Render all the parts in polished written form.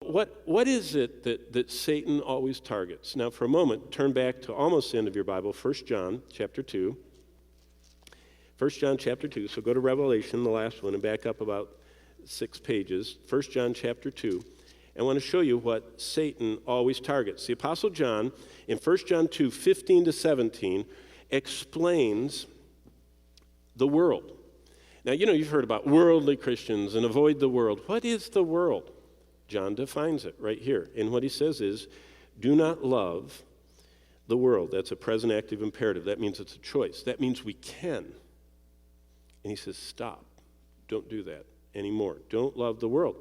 What is it that Satan always targets? Now, for a moment, turn back to almost the end of your Bible, 1 John chapter 2. 1 John chapter 2, so go to Revelation, the last one, and back up about 6 pages. 1 John chapter 2. I want to show you what Satan always targets. The Apostle John, in 1 John 2, 15 to 17, explains the world. Now, you've heard about worldly Christians and avoid the world. What is the world? John defines it right here. And what he says is, do not love the world. That's a present active imperative. That means it's a choice. That means we can. And he says, stop. Don't do that anymore. Don't love the world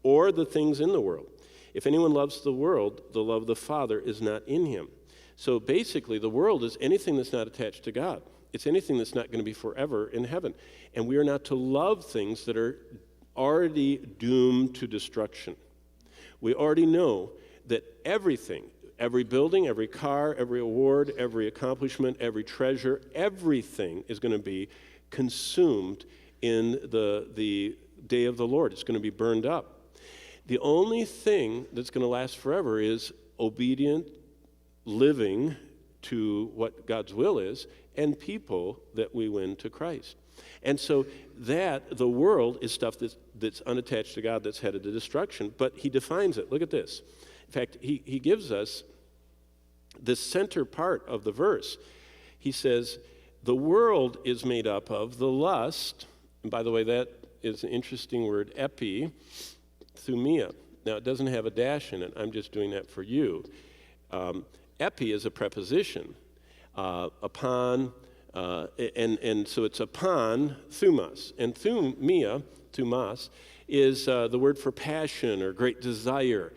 or the things in the world. If anyone loves the world, the love of the Father is not in him. So basically, the world is anything that's not attached to God. It's anything that's not going to be forever in heaven. And we are not to love things that are already doomed to destruction. We already know that everything, every building, every car, every award, every accomplishment, every treasure, everything is going to be consumed in the day of the Lord. It's going to be burned up. The only thing that's going to last forever is obedient living to what God's will is and people that we win to Christ. And so that, the world, is stuff that's unattached to God, that's headed to destruction, but he defines it. Look at this. In fact, he gives us the center part of the verse. He says, the world is made up of the lust, and by the way, that is an interesting word, epithumia. Now, it doesn't have a dash in it. I'm just doing that for you. Epi is a preposition, upon, and so it's upon thumas. And thumas, is the word for passion or great desire.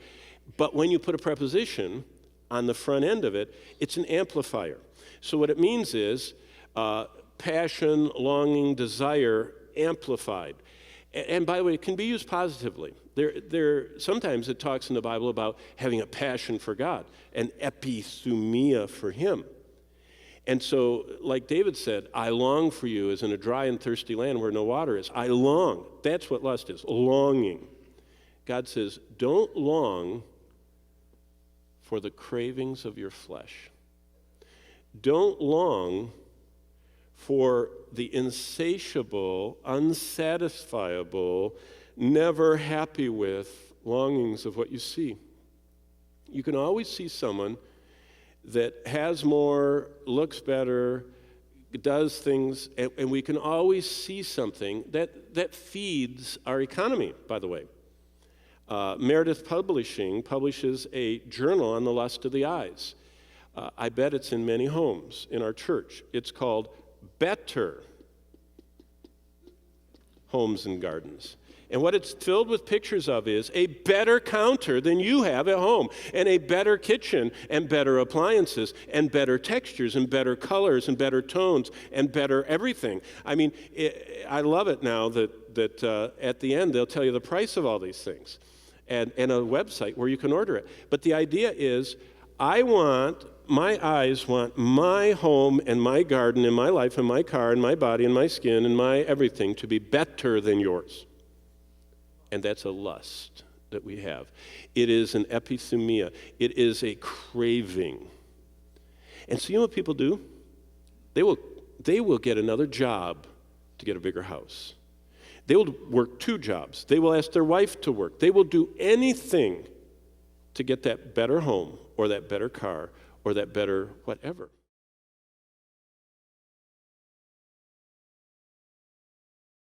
But when you put a preposition on the front end of it, it's an amplifier. So what it means is passion, longing, desire amplified. And by the way, it can be used positively. Sometimes it talks in the Bible about having a passion for God, an epithumia for him. And so, like David said, I long for you as in a dry and thirsty land where no water is. I long. That's what lust is, longing. God says, don't long for the cravings of your flesh. Don't long for the insatiable, unsatisfiable, never happy with longings of what you see. You can always see someone that has more, looks better, does things, and we can always see something that feeds our economy, by the way. Meredith Publishing publishes a journal on the lust of the eyes. I bet it's in many homes in our church. It's called Better Homes and Gardens. And what it's filled with pictures of is a better counter than you have at home, and a better kitchen, and better appliances, and better textures, and better colors, and better tones, and better everything. I mean, I love it now that at the end they'll tell you the price of all these things, and a website where you can order it. But the idea is, my eyes want my home and my garden and my life and my car and my body and my skin and my everything to be better than yours. And that's a lust that we have. It is an epithumia. It is a craving. And so you know what people do? They will get another job to get a bigger house. They will work 2 jobs. They will ask their wife to work. They will do anything to get that better home or that better car or that better whatever.